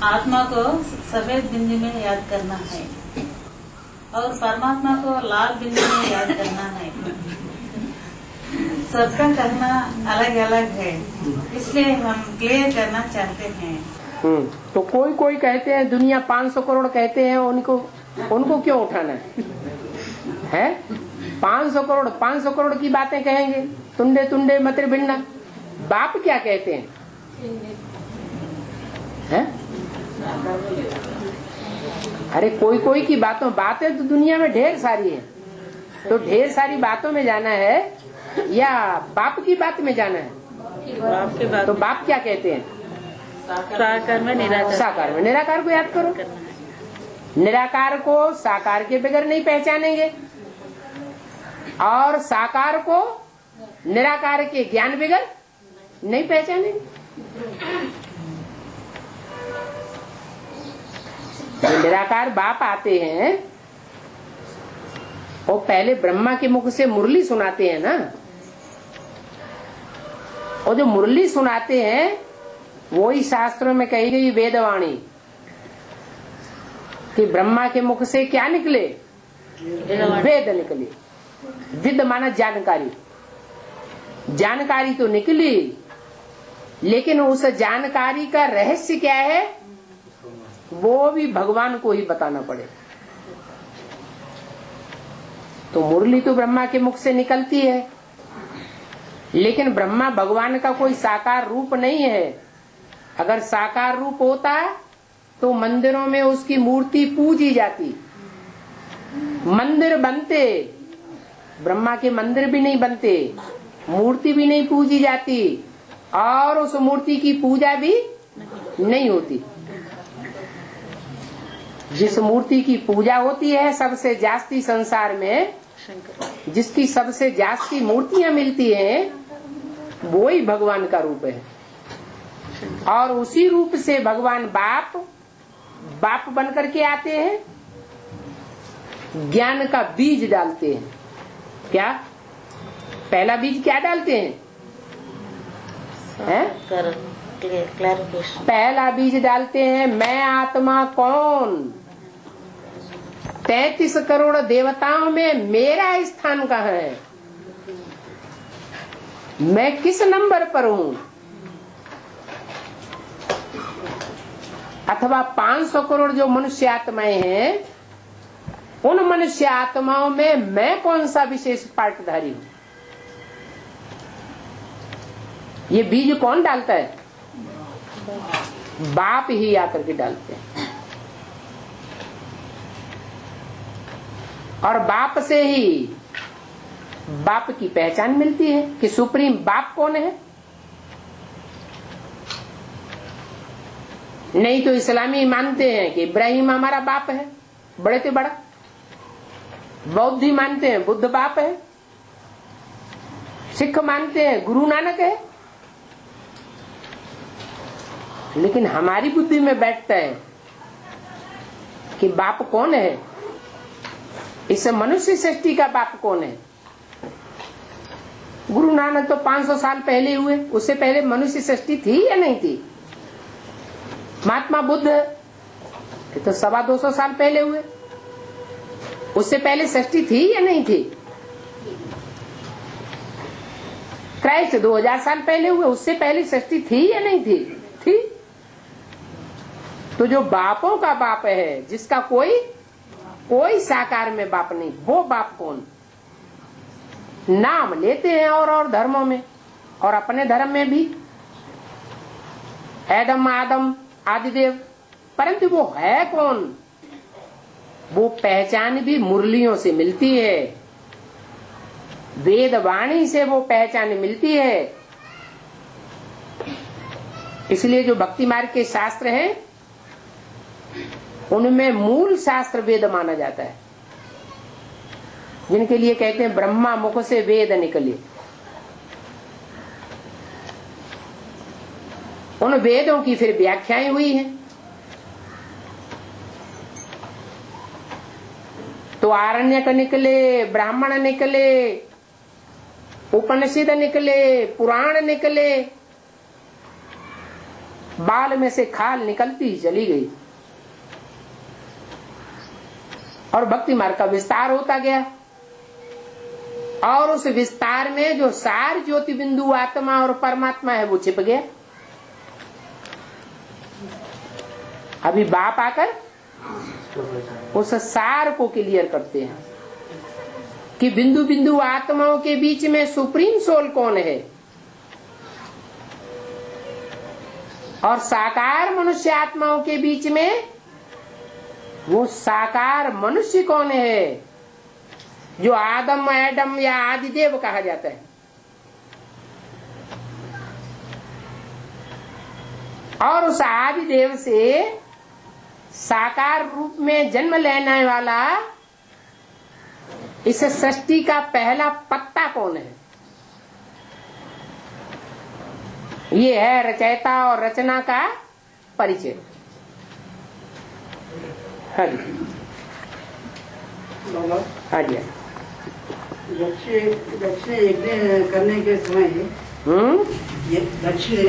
आत्मा को सफेद बिंदी में याद करना है और परमात्मा को लाल बिंदी में याद करना है। सबका कहना अलग अलग है, इसलिए हम क्लियर करना चाहते हैं। तो कोई कोई कहते हैं दुनिया 500 करोड़ कहते हैं, उनको क्यों उठाना है? 500 करोड़ की बातें कहेंगे, तुंडे तुंडे मतिर भिन्ना। बाप क्या कहते हैं? अरे कोई कोई की बातें तो दुनिया में ढेर सारी है, तो ढेर सारी बातों में जाना है या बाप की बात में जाना है? बाप की बात। तो बाप क्या कहते हैं? साकार में निराकार। साकार में निराकार को याद करो। निराकार को साकार के बगैर नहीं पहचानेंगे और साकार को निराकार के ज्ञान बगैर नहीं पहचानेंगे। निराकार बाप आते हैं, वो पहले ब्रह्मा के मुख से मुरली सुनाते हैं ना। और जो मुरली सुनाते हैं वही शास्त्रों में कही गई वेदवाणी कि ब्रह्मा के मुख से क्या निकले? वेद निकले। विद माना जानकारी। जानकारी तो निकली, लेकिन उस जानकारी का रहस्य क्या है वो भी भगवान को ही बताना पड़े। तो मुरली तो ब्रह्मा के मुख से निकलती है, लेकिन ब्रह्मा भगवान का कोई साकार रूप नहीं है। अगर साकार रूप होता तो मंदिरों में उसकी मूर्ति पूजी जाती, मंदिर बनते, ब्रह्मा के मंदिर भी नहीं बनते, मूर्ति भी नहीं पूजी जाती और उस मूर्ति की पूजा भी नहीं होती। जिस मूर्ति की पूजा होती है सबसे जास्ती संसार में, जिसकी सबसे जास्ती मूर्तियां मिलती हैं, वो ही भगवान का रूप है। और उसी रूप से भगवान बाप बन करके आते हैं, ज्ञान का बीज डालते हैं। क्या पहला बीज क्या डालते हैं? पहला बीज डालते हैं मैं आत्मा कौन। 33 करोड़ देवताओं में मेरा स्थान कहाँ है? मैं किस नंबर पर हूं? अथवा 500 करोड़ जो मनुष्य आत्माएं हैं, उन मनुष्य आत्माओं में मैं कौन सा विशेष पार्टधारी हूं? ये बीज कौन डालता है? बाप ही आकर के डालते हैं। और बाप से ही बाप की पहचान मिलती है कि सुप्रीम बाप कौन है। नहीं तो इस्लामी मानते हैं कि इब्राहिम हमारा बाप है, बड़े से बड़ा। बौद्धी मानते हैं बुद्ध बाप है। सिख मानते हैं गुरु नानक है। लेकिन हमारी बुद्धि में बैठता है कि बाप कौन है, इस मनुष्य सृष्टि का बाप कौन है। गुरु नानक तो 500 साल पहले हुए, उससे पहले मनुष्य सृष्टि थी या नहीं थी। महात्मा बुद्ध तो 250 साल पहले हुए, उससे पहले सृष्टि थी या नहीं थी। क्राइस्ट 2000 साल पहले हुए, उससे पहले सृष्टि थी या नहीं थी। थी। तो जो बापों का बाप है, जिसका कोई साकार में बाप नहीं, वो बाप कौन? नाम लेते हैं और धर्मों में और अपने धर्म में भी एडम आदम आदिदेव, परंतु वो है कौन? वो पहचान भी मुरलियों से मिलती है, वेद वाणी से वो पहचान मिलती है। इसलिए जो भक्ति मार्ग के शास्त्र हैं उनमें मूल शास्त्र वेद माना जाता है, जिनके लिए कहते हैं ब्रह्मा मुख से वेद निकले। उन वेदों की फिर व्याख्याएं हुई हैं। तो आरण्यक निकले, ब्राह्मण निकले, उपनिषद निकले, पुराण निकले, बाल में से खाल निकलती चली गई और भक्ति मार्ग का विस्तार होता गया। और उस विस्तार में जो सार ज्योति बिंदु आत्मा और परमात्मा है वो छिप गया। अभी बाप आकर उस सार को क्लियर करते हैं कि बिंदु बिंदु आत्माओं के बीच में सुप्रीम सोल कौन है और साकार मनुष्य आत्माओं के बीच में वो साकार मनुष्य कौन है जो आदम एडम या आदिदेव कहा जाता है। और उस आदिदेव से साकार रूप में जन्म लेने वाला इस सृष्टि का पहला पत्ता कौन है? ये है रचयिता और रचना का परिचय। हाँ जी, हाँ जी। दक्षिण यज्ञ करने के समय दक्षिण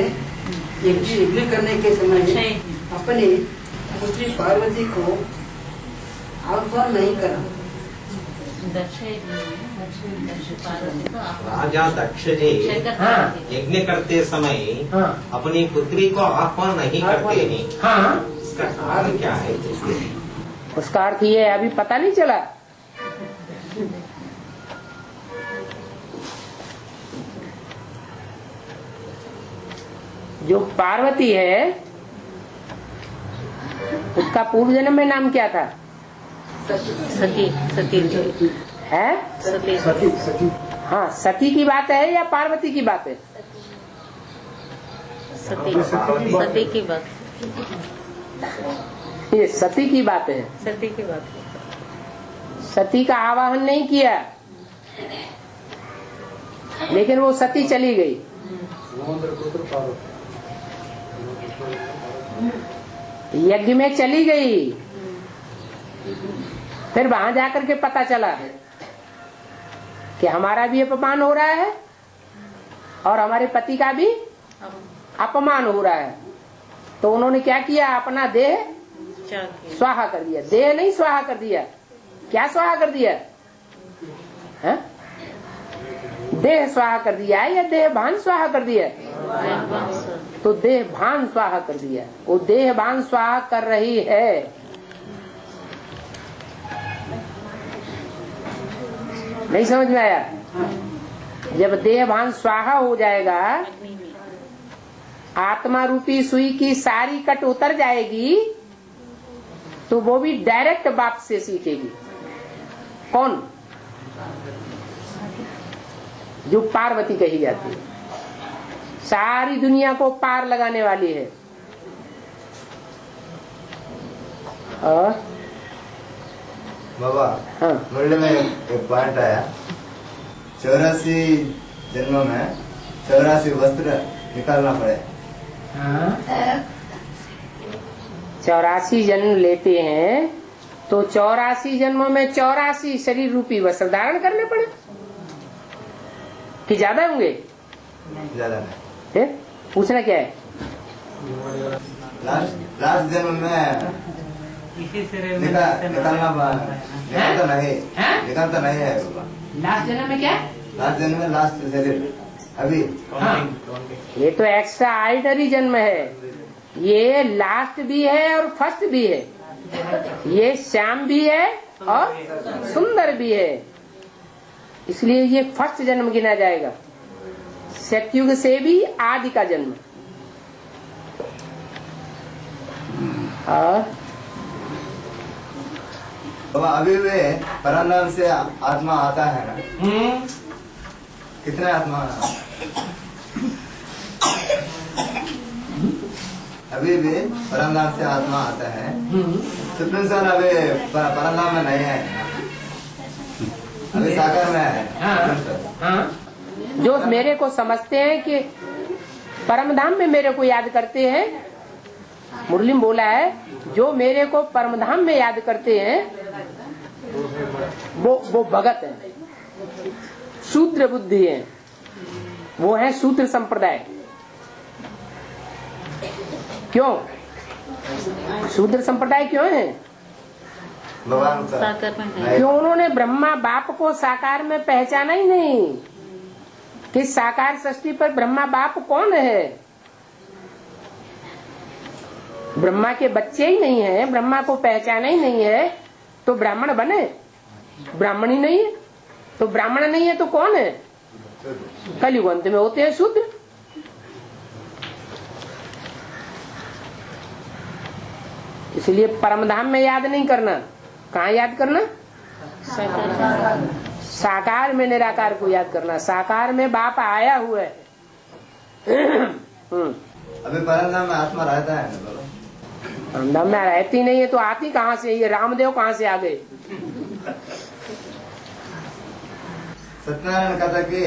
यज्ञ करने के समय अपनी पुत्री पार्वती को आह्वान नहीं करा। राजा दक्ष जी यज्ञ करते समय अपनी पुत्री को आह्वान नहीं करते हैं। इसका कारण क्या है? उसका अर्थ ये है, अभी पता नहीं चला। जो पार्वती है उसका पूर्व जन्म में नाम क्या था? सती। सती है सती सती हाँ, सती की बात है या पार्वती की बात है? सती की बात। ये सती की बात है। सती की बात। सती का आवाहन नहीं किया, लेकिन वो सती चली गई। यज्ञ में चली गई, फिर वहां जाकर के पता चला कि हमारा भी अपमान हो रहा है और हमारे पति का भी अपमान हो रहा है। तो उन्होंने क्या किया? अपना देह स्वाहा कर दिया। देह नहीं स्वाहा कर दिया, क्या स्वाहा कर दिया है? देह स्वाहा कर दिया या देह भान स्वाहा कर दिया? तो देह भान स्वाहा कर दिया। वो देह भान स्वाहा कर रही है। नहीं समझ में आया? जब देह भान स्वाहा हो जाएगा, आत्मा रूपी सुई की सारी कट उतर जाएगी, तो वो भी डायरेक्ट बाप से सीखेगी। कौन? जो पार्वती कही जाती है, सारी दुनिया को पार लगाने वाली है। और बाबा, हाँ, मुरली में एक पॉइंट आया, 84 जन्मों में 84 वस्त्र निकालना पड़े। 84 जन्म लेते हैं तो 84 जन्मों में 84 शरीर रूपी वस्त्र धारण करने पड़े कि ज्यादा होंगे? ज्यादा नहीं। फिर पूछना क्या है? लास्ट जन्म में निकालता नहीं है बाबा। लास्ट जन्म में क्या? लास्ट जन्म में लास्ट शरीर अभी। हाँ, ये तो एक्स्ट्रा ऑर्डिनरी जन्म है। ये लास्ट भी है और फर्स्ट भी है। ये श्याम भी है और सुंदर भी है, इसलिए ये फर्स्ट जन्म गिना जाएगा। सतयुग से भी आदि का जन्म। और बाबा अभी वे परमधाम से आत्मा आता है ना? कितने आत्मा? अभी भी परमधाम से आत्मा आता है। सुप्रीम सोल अभी परमधाम में नहीं है, अभी साकार में है। हाँ, जो मेरे को समझते हैं कि परमधाम में मेरे को याद करते हैं, मुरली में बोला है, जो मेरे को परमधाम में याद करते हैं वो भगत है, शूद्र बुद्धि है, वो है शूद्र संप्रदाय। क्यों शूद्र संप्रदाय क्यों है? भगवान का साकार में है। नहीं। क्यों उन्होंने ब्रह्मा बाप को साकार में पहचाना ही नहीं कि साकार सृष्टि पर ब्रह्मा बाप कौन है? ब्रह्मा के बच्चे ही नहीं है, ब्रह्मा को पहचाना ही नहीं है तो ब्राह्मण बने? ब्राह्मण ही नहीं है तो ब्राह्मण नहीं है तो कौन है? कलयुग अंत में होते हैं शूद्र। इसलिए परमधाम में याद नहीं करना, कहाँ याद करना? साकार में निराकार को याद करना। साकार में बाप आया हुआ है। अभी परमधाम में आत्मा रहता है ना बाबा? परमधाम में रहती नहीं है तो आती कहाँ से? ये रामदेव कहाँ से आ गए? सत्यनारायण कथा की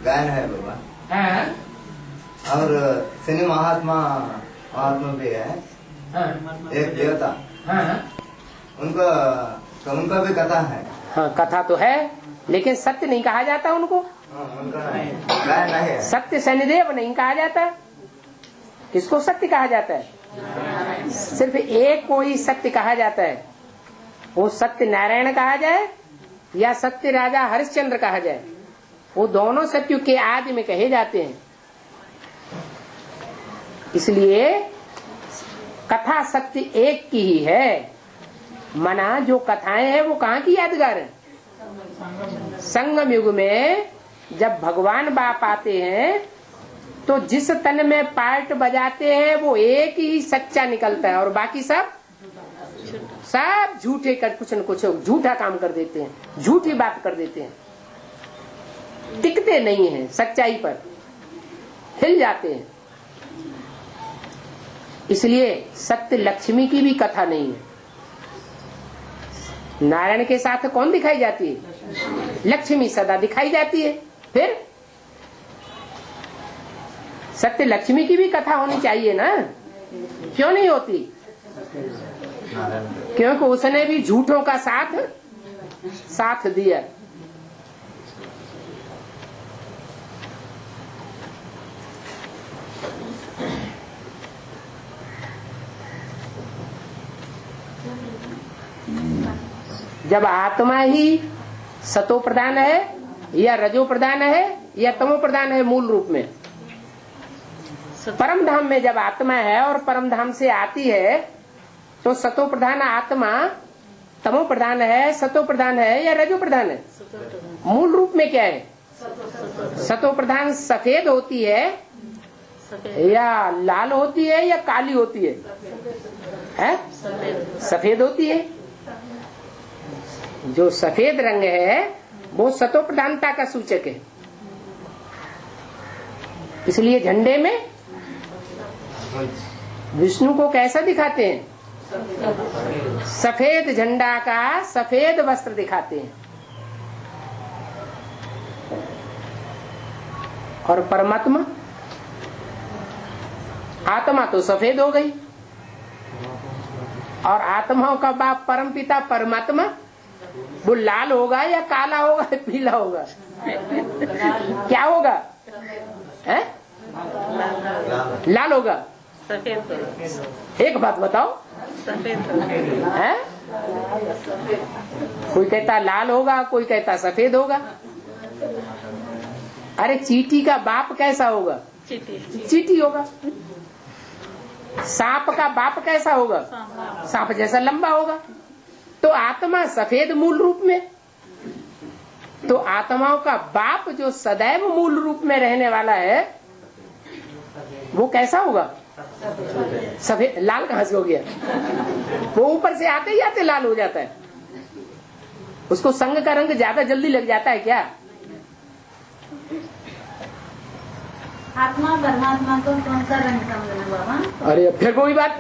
गायन है बाबा। और शनि महात्मा भी है, एक देवता, उनका भी कथा है। हाँ कथा तो है लेकिन सत्य नहीं कहा जाता उनको। उनका गायन नहीं है। सत्य शनिदेव नहीं कहा जाता। किसको सत्य कहा जाता है? सिर्फ एक को ही सत्य कहा जाता है। वो सत्य नारायण कहा जाए या सत्य राजा हरिश्चंद्र कहा जाए, वो दोनों सत्य के आदि में कहे जाते हैं। इसलिए कथा सत्य एक की ही है। मना जो कथाएं हैं वो कहाँ की यादगार है? संगम युग में जब भगवान बाप आते हैं तो जिस तन में पार्ट बजाते हैं वो एक ही सच्चा निकलता है और बाकी सब झूठे कर कुछ न कुछ झूठा काम कर देते हैं, झूठी बात कर देते हैं, टिकते नहीं हैं सच्चाई पर, हिल जाते हैं। इसलिए सत्य लक्ष्मी की भी कथा नहीं है। नारायण के साथ कौन दिखाई जाती है? लक्ष्मी सदा दिखाई जाती है। फिर सत्य लक्ष्मी की भी कथा होनी चाहिए ना, क्यों नहीं होती? क्योंकि उसने भी झूठों का साथ दिया। जब आत्मा ही सतो प्रधान है या रजो प्रधान है या तमो प्रधान है, मूल रूप में परम धाम में जब आत्मा है और परम धाम से आती है तो सतो प्रधान आत्मा तमो प्रधान है, सतो प्रधान है या रजो प्रधान है? मूल रूप में क्या है? सतो प्रधान सफेद होती है या लाल होती है या काली होती है? सफेद होती है। जो सफेद रंग है वो सतो प्रधानता का सूचक है। इसलिए झंडे में विष्णु को कैसा दिखाते हैं? सफेद झंडा का सफेद वस्त्र दिखाते हैं। और परमात्मा आत्मा तो सफेद हो गई और आत्माओं का बाप परमपिता परमात्मा वो लाल होगा या काला होगा या पीला होगा? क्या होगा? है? लाल होगा। एक बात बताओ, है? कोई कहता लाल होगा, कोई कहता सफेद होगा। अरे चींटी का बाप कैसा होगा? चींटी होगा। सांप का बाप कैसा होगा? सांप जैसा लंबा होगा। तो आत्मा सफेद मूल रूप में, तो आत्माओं का बाप जो सदैव मूल रूप में रहने वाला है वो कैसा होगा? सफेद। लाल कहाँ से हो गया? वो ऊपर से आते ही आते लाल हो जाता है। उसको संग का रंग ज्यादा जल्दी लग जाता है क्या? आत्मा परमात्मा को कौन सा रंग समझना बाबा? अरे फिर कोई बात,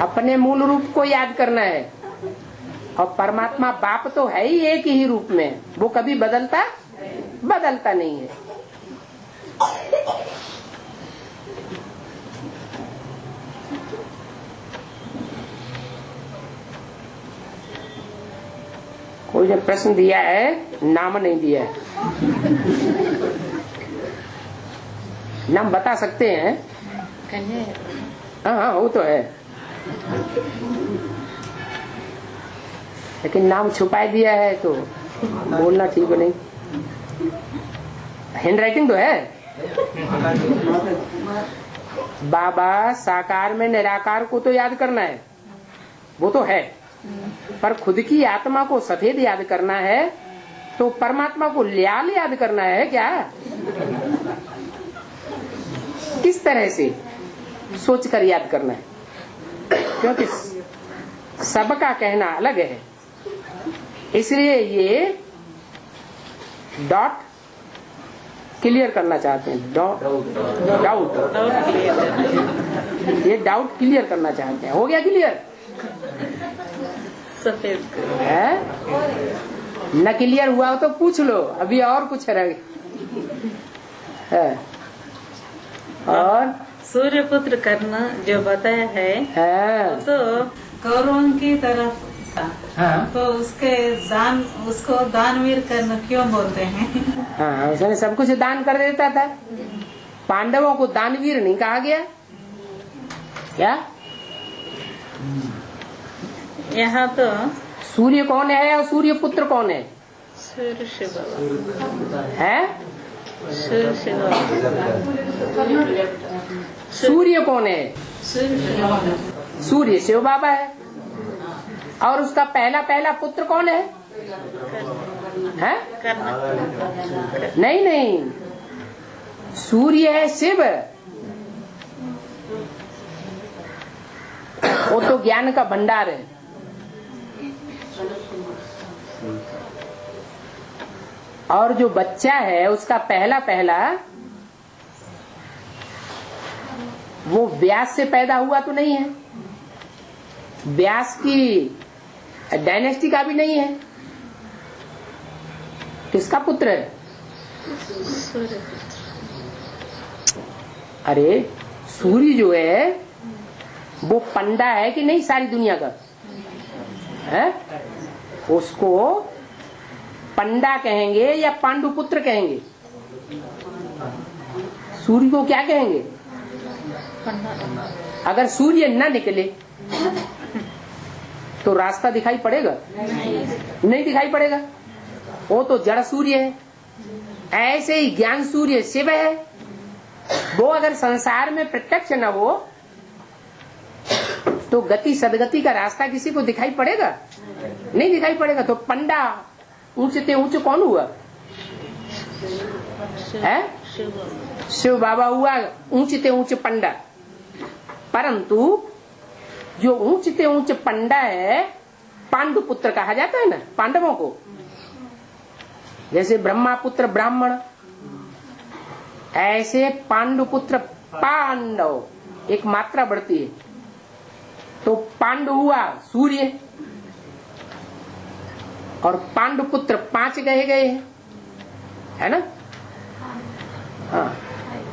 अपने मूल रूप को याद करना है। और परमात्मा बाप तो है ही एक ही रूप में, वो कभी बदलता नहीं है। कोई ने प्रश्न दिया है, नाम नहीं दिया है। नाम बता सकते हैं? हाँ हाँ वो तो है, लेकिन नाम छुपा दिया है तो बोलना ठीक नहीं। हैंड राइटिंग तो है। बाबा साकार में निराकार को तो याद करना है, वो तो है, पर खुद की आत्मा को सफेद याद करना है तो परमात्मा को ल्याल याद करना है क्या? किस तरह से सोचकर याद करना है? क्योंकि सबका कहना अलग है, इसलिए ये डॉट क्लियर करना चाहते हैं। डाउट ये डाउट क्लियर करना चाहते हैं। हो गया क्लियर? सफेद है न? क्लियर हुआ हो तो पूछ लो, अभी और कुछ रह है। और सूर्य पुत्र करना जो बताया है तो कौरवों की तरफ था। हाँ। तो उसको दानवीर करना क्यों बोलते हैं? हाँ, उसने सब कुछ दान कर देता था। पांडवों को दानवीर नहीं कहा गया क्या? यहाँ तो सूर्य कौन है और सूर्य पुत्र कौन है? सूर्य शिव है? सूर्य शिव सूर्य कौन है? सूर्य शिव बाबा है। और उसका पहला पुत्र कौन है? है? नहीं, सूर्य है शिव, वो तो ज्ञान का भंडार है। और जो बच्चा है उसका पहला वो व्यास से पैदा हुआ तो नहीं है, व्यास की डायनेस्टी का भी नहीं है। किसका पुत्र है? अरे सूर्य जो है वो पंडा है कि नहीं सारी दुनिया का है? उसको पंडा कहेंगे या पांडुपुत्र कहेंगे? सूर्य को क्या कहेंगे? अगर सूर्य न निकले तो रास्ता दिखाई पड़ेगा? नहीं दिखाई पड़ेगा, वो तो जड़ सूर्य है। ऐसे ही ज्ञान सूर्य शिव है, वो अगर संसार में प्रत्यक्ष न हो तो गति सदगति का रास्ता किसी को दिखाई पड़ेगा? नहीं दिखाई पड़ेगा। तो पंडा ऊंचते ऊंचे कौन हुआ है? शिव बाबा हुआ ऊंचते ऊंचे पंडा। परंतु जो ऊंचते ऊंचे पंडा है पांडु पुत्र कहा जाता है ना पांडवों को। जैसे ब्रह्मा पुत्र ब्राह्मण, ऐसे पांडु पुत्र पांडव, एक मात्रा बढ़ती है। तो पांडु हुआ सूर्य, और पांडु पुत्र 5 गए है ना? हाँ,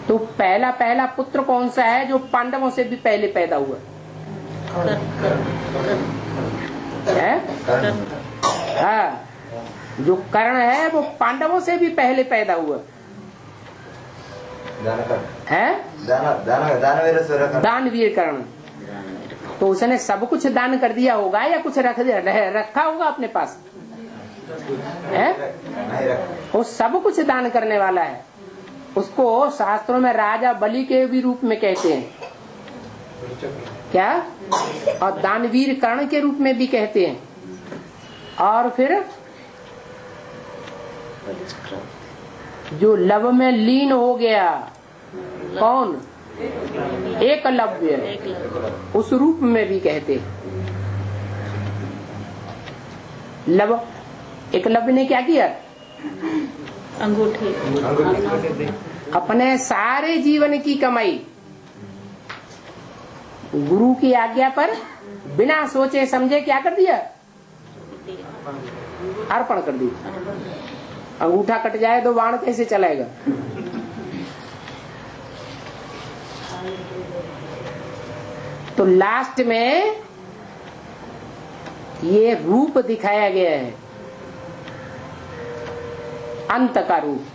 तो पहला पुत्र कौन सा है जो पांडवों से भी पहले पैदा हुआ है? हाँ, जो कर्ण है वो पांडवों से भी पहले पैदा हुआ है। दानवीर कर्ण। तो उसने सब कुछ दान कर दिया होगा या कुछ रखा होगा अपने पास है? वो सब कुछ दान करने वाला है। उसको शास्त्रों में राजा बलि के भी रूप में कहते हैं क्या? और दानवीर कर्ण के रूप में भी कहते हैं। और फिर जो लव में लीन हो गया, कौन? एकलव्य, उस रूप में भी कहते हैं। लव एकलव्य ने क्या किया? अंगूठी अपने सारे जीवन की कमाई गुरु की आज्ञा पर बिना सोचे समझे क्या कर दिया? अर्पण कर दिया। अंगूठा कट जाए तो बाण कैसे चलाएगा? तो लास्ट में ये रूप दिखाया गया है, अंत का रूप।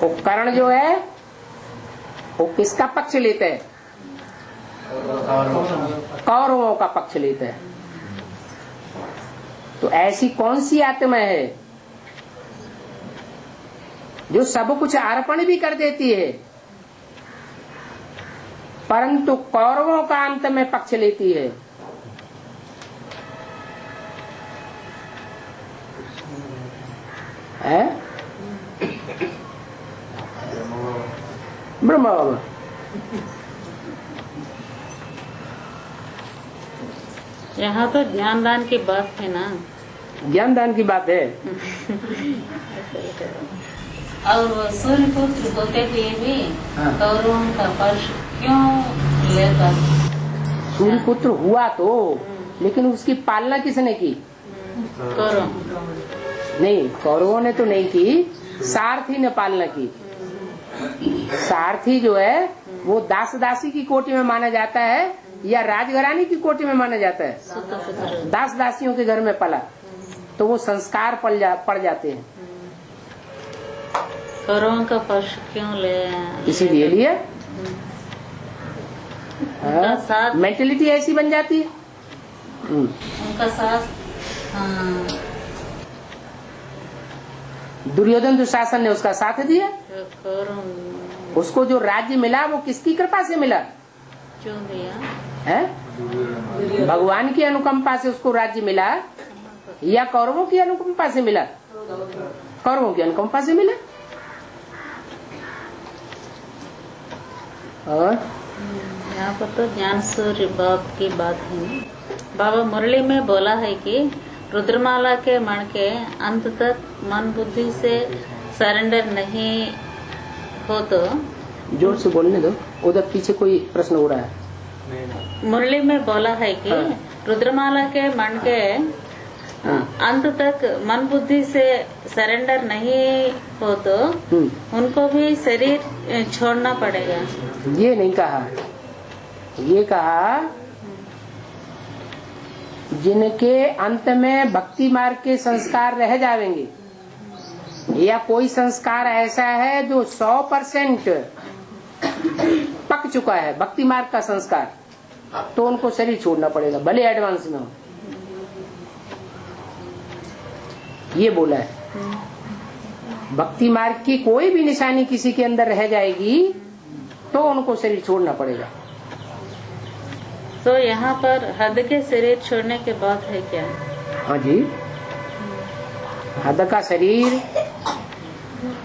उपकरण जो है वो किसका पक्ष लेते हैं? कौरवों का पक्ष लेते हैं। तो ऐसी कौन सी आत्मा है जो सब कुछ अर्पण भी कर देती है परंतु कौरवों का अंत में पक्ष लेती है? ब्रह्म बाबा। यहाँ तो ज्ञान दान की बात है ना, ज्ञान दान की बात है। और सूर्य पुत्र होते हुए भी कौरवों का पक्ष क्यों लेता? सूर्य पुत्र हुआ तो, लेकिन उसकी पालना किसने की? कौरव नहीं, कौरवों ने तो नहीं की, सारथी ने पालना की। सारथी जो है वो दास दासी की कोटि में माना जाता है या राजघरानी की कोटि में माना जाता है? दास दासियों के घर में पला तो वो संस्कार पड़ जाते हैं। कौरवों का पक्ष क्यों ले? इसीलिए लिए मेंटेलिटी ऐसी बन जाती है। उनका साथ दुर्योधन दुशासन ने उसका साथ दिया। उसको जो राज्य मिला वो किसकी कृपा से मिला? क्यों दिया? है भगवान की अनुकंपा से उसको राज्य मिला या कौरवों की अनुकंपा से मिला? कौरवों की अनुकंपा से मिला। और यहाँ पर तो ज्ञान सूर्य बाप की बात है। बाबा मुरली में बोला है कि रुद्रमाला के मण के अंत तक मन बुद्धि से सरेंडर नहीं हो तो। जोर से बोलने दो, उधर पीछे कोई प्रश्न हो रहा है। मुरली में बोला है कि रुद्रमाला के मण के अंत तक मन बुद्धि से सरेंडर नहीं हो तो उनको भी शरीर छोड़ना पड़ेगा। ये नहीं कहा, ये कहा जिनके अंत में भक्ति मार्ग के संस्कार रह जाएंगे या कोई संस्कार ऐसा है जो 100% पक चुका है भक्ति मार्ग का संस्कार, तो उनको शरीर छोड़ना पड़ेगा भले एडवांस में हो। ये बोला है। भक्ति मार्ग की कोई भी निशानी किसी के अंदर रह जाएगी तो उनको शरीर छोड़ना पड़ेगा। तो यहाँ पर हद के शरीर छोड़ने के बाद है क्या? हाँ जी, हद का शरीर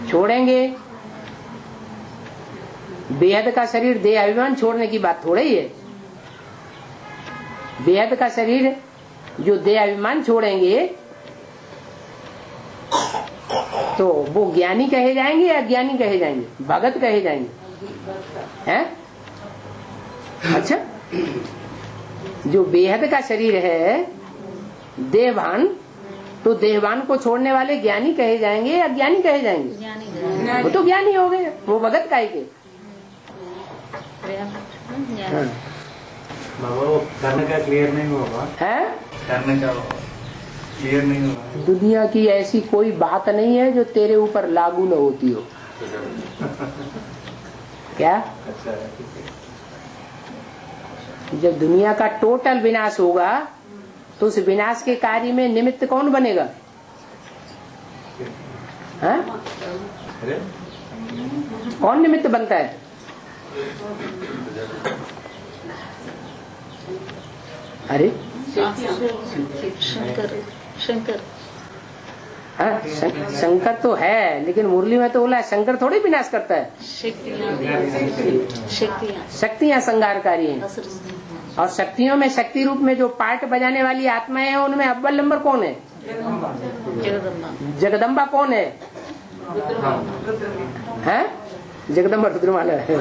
छोड़ेंगे। बेहद का शरीर देह अभिमान छोड़ने की बात थोड़ा ही है। बेहद का शरीर जो देह अभिमान छोड़ेंगे तो वो ज्ञानी कहे जाएंगे या अज्ञानी कहे जाएंगे? भगत कहे जाएंगे हैं? अच्छा, जो बेहद का शरीर है देहभान, तो देहभान को छोड़ने वाले ज्ञानी कहे जाएंगे या अज्ञानी कहे जाएंगे? वो तो ज्ञानी हो गए, वो भगत काहे के? बाबा वो करने का क्लियर नहीं हुआ है, करने का क्लियर नहीं हुआ। दुनिया की ऐसी कोई बात नहीं है जो तेरे ऊपर लागू न होती हो। क्या? जब दुनिया का टोटल विनाश होगा तो उस विनाश के कार्य में निमित्त कौन बनेगा? हाँ? कौन निमित्त बनता है? अरे शंकर, शंकर हाँ, शंकर तो है, लेकिन मुरली में तो बोला शंकर थोड़ी विनाश करता है। शक्तियाँ संहारकारी हैं, और शक्तियों में शक्ति रूप में जो पार्ट बजाने वाली आत्माएं हैं उनमें अव्वल नंबर कौन है? जगदम्बा कौन है? हैं? जगदम्बा रुद्रमाला है।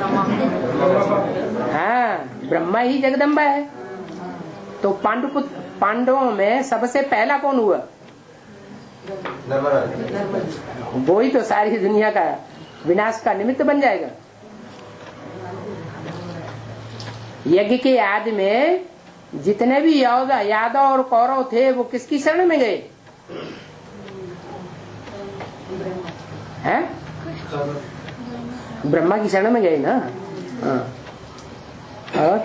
हाँ, ब्रह्मा ही जगदम्बा है। तो पांडवों में सबसे पहला कौन हुआ? वो ही तो सारी दुनिया का विनाश का निमित्त बन जाएगा। यज्ञ के याद में जितने भी यादव और कौरव थे वो किसकी शरण में गए हैं? ब्रह्मा की शरण में गए ना। हाँ। और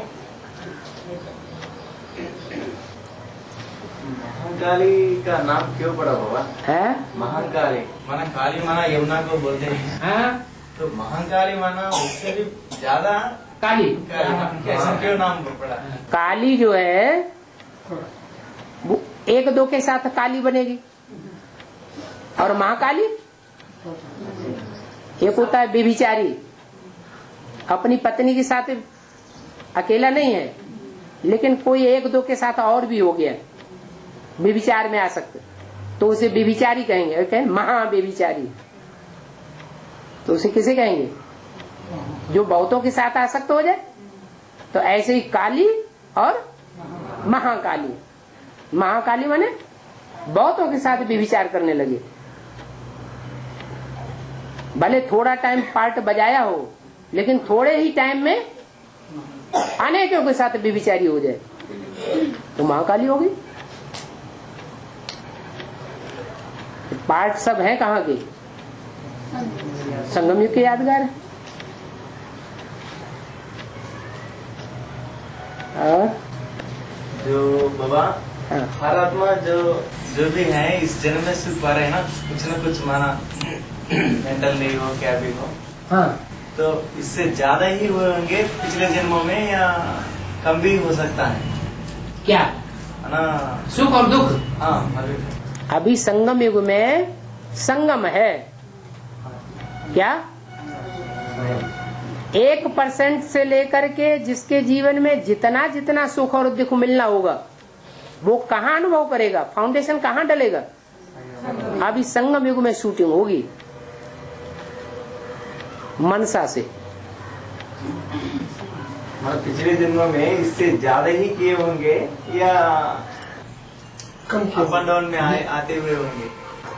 महाकाली का नाम क्यों पड़ा बाबा? है महाकाली माना काली माना यमुना को बोलते हैं, हाँ? तो महाकाली माना उससे भी ज्यादा काली कैसा क्यों नाम पड़ा? काली जो है वो एक दो के साथ काली बनेगी, और महाकाली एक होता है व्यभिचारी, अपनी पत्नी के साथ अकेला नहीं है, लेकिन कोई एक दो के साथ और भी हो गया, व्यभिचार में आ सकते, तो उसे व्यभिचारी कहेंगे, कहेंगे महाव्यभिचारी। तो उसे किसे कहेंगे? जो बहुतों के साथ आसक्त हो जाए। तो ऐसे ही काली और महाकाली। महाकाली माने बहुतों के साथ व्यभिचार करने लगे, भले थोड़ा टाइम पार्ट बजाया हो, लेकिन थोड़े ही टाइम में अनेकों के साथ व्यभिचारी हो जाए, तो महाकाली होगी। पार्ट सब है कहाँ के? संगम युग के यादगार है। और जो बाबा हाँ। हर आत्मा जो भी है इस जन्म में सुख पा रहे हैं ना, कुछ न कुछ माना मेंटल नहीं हो क्या भी हो, हाँ, तो इससे ज्यादा ही होंगे पिछले जन्मों में, या कम भी हो सकता है क्या है ना? सुख और दुख? हाँ, अभी संगम युग में संगम है क्या? 1% से लेकर के जिसके जीवन में जितना जितना सुख और दुख मिलना होगा, वो कहाँ अनुभव करेगा? फाउंडेशन कहाँ डलेगा? अभी संगम युग में शूटिंग होगी मनसा से। पिछले जन्मों में इससे ज्यादा ही किए होंगे, या अप एंड डाउन में आते हुए होंगे?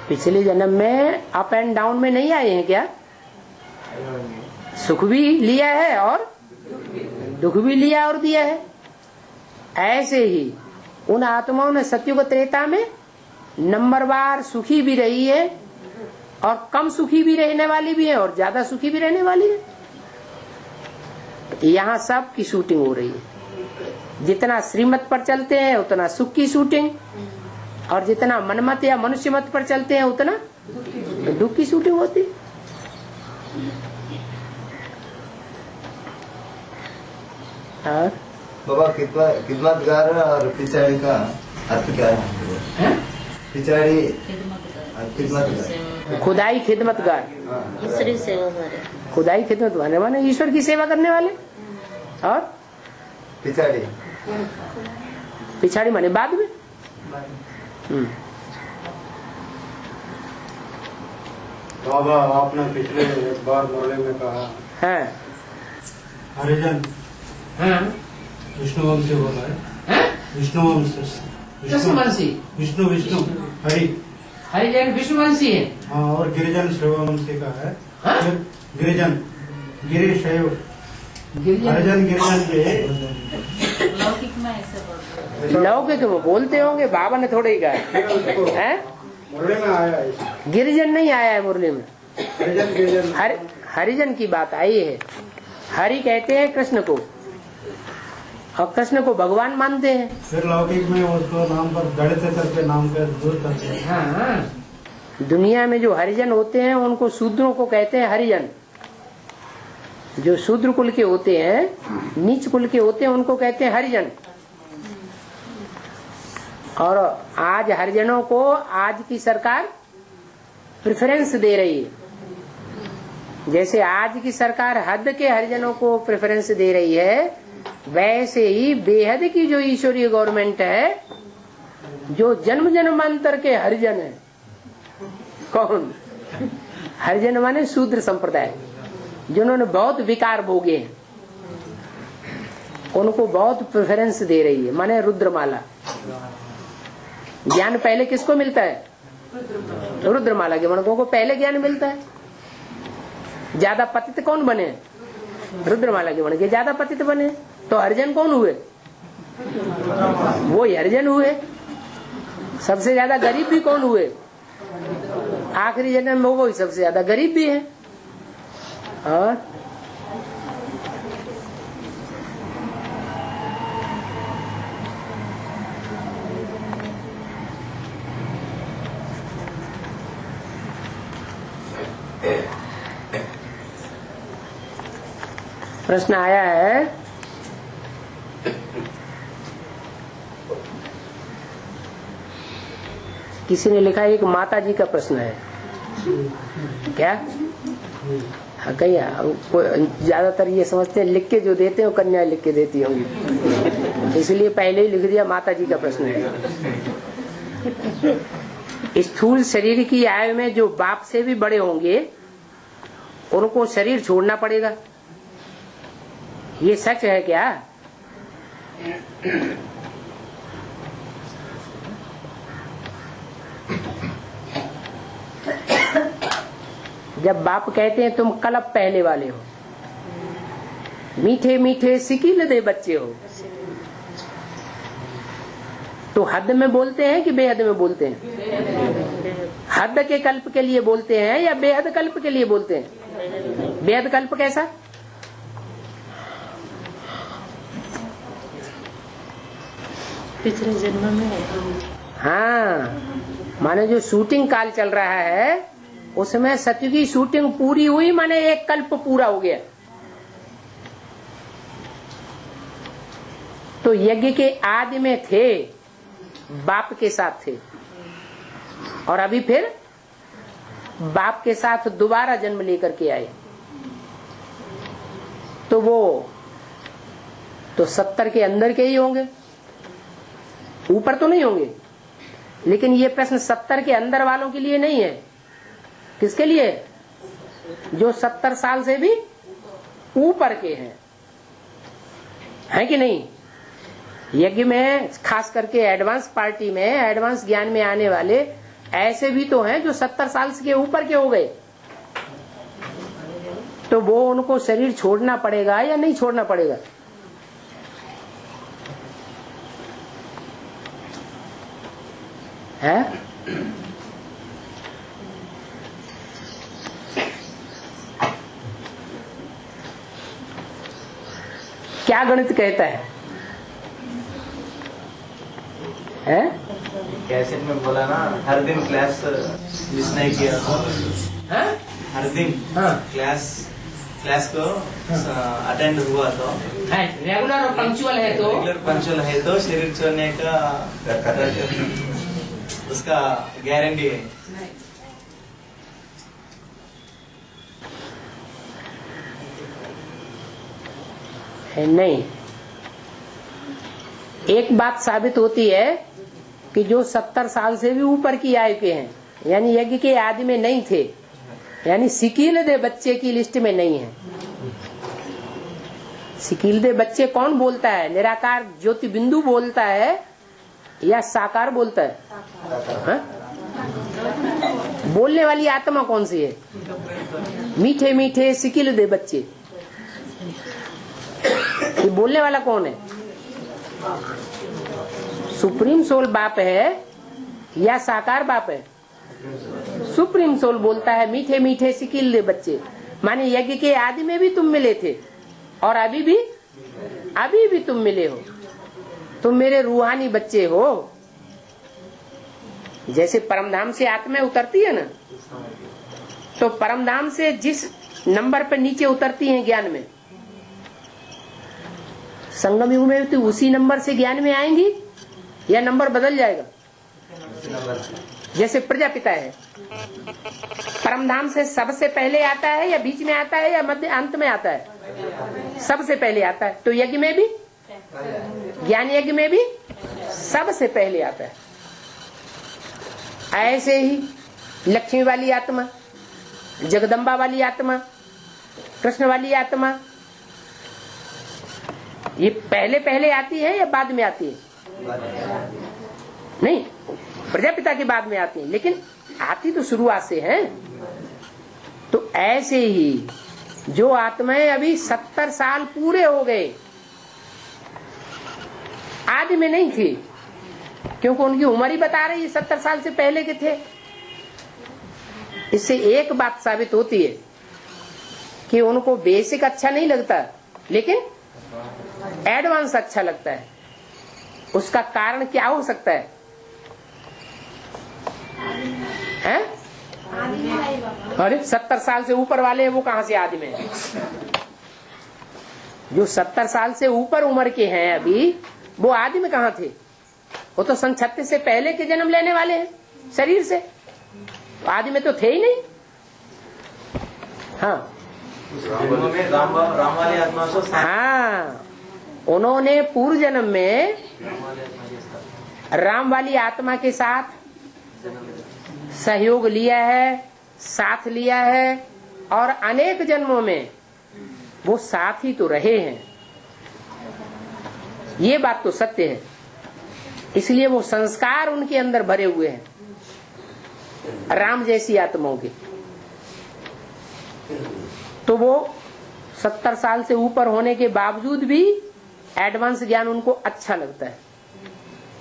पिछले जन्म में अप एंड डाउन में नहीं आए हैं क्या? सुख भी लिया है और दुख भी लिया और दिया है। ऐसे ही उन आत्माओं ने सत्युग त्रेता में नंबरवार सुखी भी रही है, और कम सुखी भी रहने वाली भी है, और ज्यादा सुखी भी रहने वाली है। यहाँ सब की शूटिंग हो रही है। जितना श्रीमत पर चलते हैं उतना सुख की शूटिंग, और जितना मनमत या मनुष्य मत पर चलते हैं उतना दुख की शूटिंग होती। और बाबा खिदमतगार और पिछाड़ी का अर्थ क्या है? पिछाड़ी खिदमतगार, खुदाई खिदमतगार, ईश्वरी सेवा करे। खुदाई खिदमत माने ईश्वर की सेवा करने वाले, और पिछाड़ी पिछाड़ी माने बाद में। बाबा आपने पिछले एक बार मुरली में कहा हाँ हरिजन विष्णुवंशी बोला है, विष्णुवंशी विष्णु हरि हरिजन विष्णुवंशी है। हाँ, और गिरिजन शैववंशी का है। गिरिजन गिरिशैव, हरिजन गिरिजन के लौकिक में ऐसे बोलते हैं। लौकिक में बोलते होंगे, बाबा ने थोड़े ही कहा है। मुरली में आया है, गिरिजन नहीं आया है मुरली में। हरिजन गिरिजन हरिजन की बात आई है। हरि कहते हैं कृष्ण को, और कृष्ण को भगवान मानते हैं। फिर लौकिक में उसको नाम पर गणित करके नाम कर दूर करते हैं। हाँ, दुनिया में जो हरिजन होते हैं उनको शूद्रों को कहते हैं हरिजन। जो शूद्र कुल के होते हैं, नीच कुल के होते हैं, उनको कहते हैं हरिजन। और आज हरिजनों को आज की सरकार प्रेफरेंस दे रही है। जैसे आज की सरकार हद के हरिजनों को प्रेफरेंस दे रही है, वैसे ही बेहद की जो ईश्वरीय गवर्नमेंट है, जो जन्म जन्मांतर के हरिजन है। कौन? हरिजन माने शूद्र संप्रदाय, जिन्होंने बहुत विकार भोगे हैं, उनको बहुत प्रेफरेंस दे रही है। माने रुद्रमाला। ज्ञान पहले किसको मिलता है? रुद्रमाला के मनकों को पहले ज्ञान मिलता है। ज्यादा पतित कौन बने? रुद्रमाला के मन के ज्यादा पतित बने। तो हरिजन कौन हुए? वो हरिजन हुए। सबसे ज्यादा गरीब भी कौन हुए? आखिरी जन्म में वो सबसे ज्यादा गरीब भी है। और प्रश्न आया है, किसी ने लिखा है एक माता जी का प्रश्न है क्या? हाँ, कहीं ज्यादातर ये समझते हैं लिख के जो देते हैं वो कन्या लिख के देती होंगी, इसलिए पहले ही लिख दिया माता जी का प्रश्न है। स्थूल शरीर की आयु में जो बाप से भी बड़े होंगे उनको शरीर छोड़ना पड़ेगा, ये सच है क्या? जब बाप कहते हैं तुम कल्प पहले वाले हो, मीठे मीठे सिकिल दे बच्चे हो, तो हद में बोलते हैं कि बेहद में बोलते हैं? हद के कल्प के लिए बोलते हैं या बेहद कल्प के लिए बोलते हैं? बेहद कल्प कैसा? पिछले जन्म में। हाँ, माने जो शूटिंग काल चल रहा है उसमें सत्य की शूटिंग पूरी हुई, माने एक कल्प पूरा हो गया। तो यज्ञ के आदि में थे, बाप के साथ थे, और अभी फिर बाप के साथ दोबारा जन्म लेकर के आए, तो वो तो 70 के अंदर के ही होंगे, ऊपर तो नहीं होंगे। लेकिन ये प्रश्न 70 के अंदर वालों के लिए नहीं है, किसके लिए? जो 70 साल से भी ऊपर के हैं, है कि नहीं? यज्ञ में खास करके एडवांस पार्टी में, एडवांस ज्ञान में आने वाले ऐसे भी तो हैं जो 70 साल के ऊपर के हो गए, तो वो उनको शरीर छोड़ना पड़ेगा या नहीं छोड़ना पड़ेगा? है? क्या गणित कहता है? कैसेट में बोला ना, हर दिन क्लास मिस नहीं किया तो हर दिन क्लास को अटेंड हुआ तो रेगुलर और पंक्चुअल है तो शरीर छोड़ने का उसका गारंटी है। नहीं, एक बात साबित होती है कि जो 70 साल से भी ऊपर की आयु के हैं, यानी यज्ञ के आदि में नहीं थे, यानी सिकील दे बच्चे की लिस्ट में नहीं है। सिकील दे बच्चे कौन बोलता है? निराकार ज्योति बिंदु बोलता है या साकार बोलता है? बोलने वाली आत्मा कौन सी है? मीठे मीठे सिकील दे बच्चे, ये बोलने वाला कौन है? सुप्रीम सोल बाप है या साकार बाप है? सुप्रीम सोल बोलता है मीठे मीठे सिकील दे बच्चे, माने यज्ञ के आदि में भी तुम मिले थे और अभी भी तुम मिले हो, तुम मेरे रूहानी बच्चे हो। जैसे परमधाम से आत्मा उतरती है ना, तो परमधाम से जिस नंबर पर नीचे उतरती हैं ज्ञान में, संगम युग में तो उसी नंबर से ज्ञान में आएंगी या नंबर बदल जाएगा? जैसे प्रजापिता है, परमधाम से सबसे पहले आता है या बीच में आता है या मध्य अंत में आता है? सबसे पहले आता है। तो यज्ञ में भी, ज्ञान यज्ञ में भी सबसे पहले आता है। ऐसे ही लक्ष्मी वाली आत्मा, जगदम्बा वाली आत्मा, कृष्ण वाली आत्मा, ये पहले पहले आती है या बाद में आती है? नहीं, प्रजापिता के बाद में आती है, लेकिन आती तो शुरुआत से है। तो ऐसे ही जो आत्माएं अभी 70 साल पूरे हो गए, आदि में नहीं थी, क्योंकि उनकी उम्र ही बता रही है 70 साल से पहले के थे। इससे एक बात साबित होती है कि उनको बेसिक अच्छा नहीं लगता, लेकिन एडवांस अच्छा लगता है। उसका कारण क्या हो सकता है? हैं? अरे 70 साल से ऊपर वाले हैं, वो कहां से आदमी है? जो 70 साल से ऊपर उम्र के हैं अभी, वो आदमी कहाँ थे? वो तो सन 36 से पहले के जन्म लेने वाले हैं शरीर से, आदमी तो थे ही नहीं। हाँ राम वाली आत्मा को हाँ, उन्होंने पूर्व जन्म में राम वाली आत्मा के साथ सहयोग लिया है, साथ लिया है, और अनेक जन्मों में वो साथ ही तो रहे हैं। ये बात तो सत्य है। इसलिए वो संस्कार उनके अंदर भरे हुए हैं राम जैसी आत्माओं के। तो वो 70 साल से ऊपर होने के बावजूद भी एडवांस ज्ञान उनको अच्छा लगता है,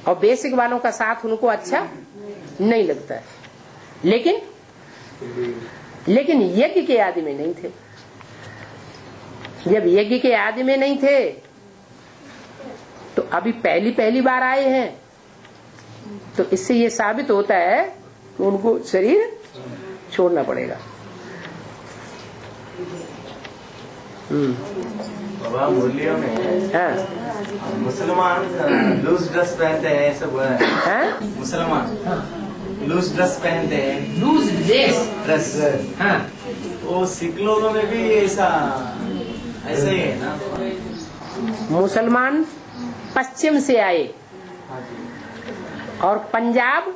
और बेसिक वालों का साथ उनको अच्छा नहीं लगता है। लेकिन यज्ञ के आदि में नहीं थे। जब यज्ञ के आदि में नहीं थे तो अभी पहली बार आए हैं, तो इससे ये साबित होता है कि उनको शरीर छोड़ना पड़ेगा। बाबा मुरलियों में हाँ। मुसलमान लूज ड्रेस पहनते हैं, ऐसा बोला है। हाँ? मुसलमान लूज ड्रेस पहनते हैं, लूज ड्रेस। हाँ। वो सिख लोगों में भी ऐसा ही है ना? मुसलमान पश्चिम से आए, और पंजाब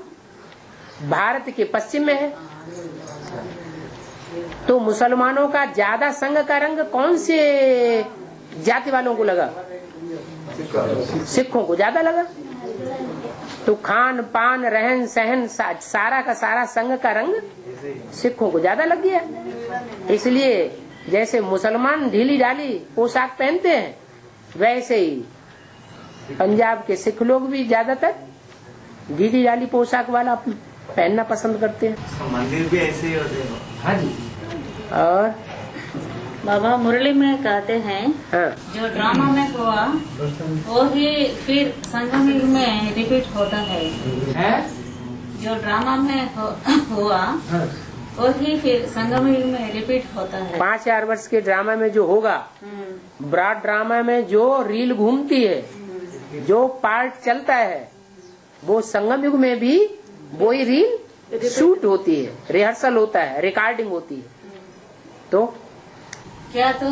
भारत के पश्चिम में है। तो मुसलमानों का ज्यादा संग का रंग कौन से जाति वालों को लगा? सिखों को ज्यादा लगा। तो खान पान रहन सहन सारा का सारा संग का रंग सिखों को ज्यादा लग गया। इसलिए जैसे मुसलमान ढीली ढाली पोशाक पहनते हैं, वैसे ही पंजाब के सिख लोग भी ज्यादातर ढीली ढाली पोशाक वाला पहनना पसंद करते हैं। मंदिर भी ऐसे ही होते हैं। हाँ जी। और बाबा मुरली में कहते हैं, हाँ। जो ड्रामा में हुआ वो ही फिर संगम युग में रिपीट होता है। जो ड्रामा में हुआ वो ही फिर संगम युग में रिपीट होता है। 5000 वर्ष के ड्रामा में जो होगा, ब्रॉड ड्रामा में जो रील घूमती है, जो पार्ट चलता है, वो संगम युग में भी वही रील शूट होती है, रिहर्सल होता है, रिकॉर्डिंग होती है। तो क्या तो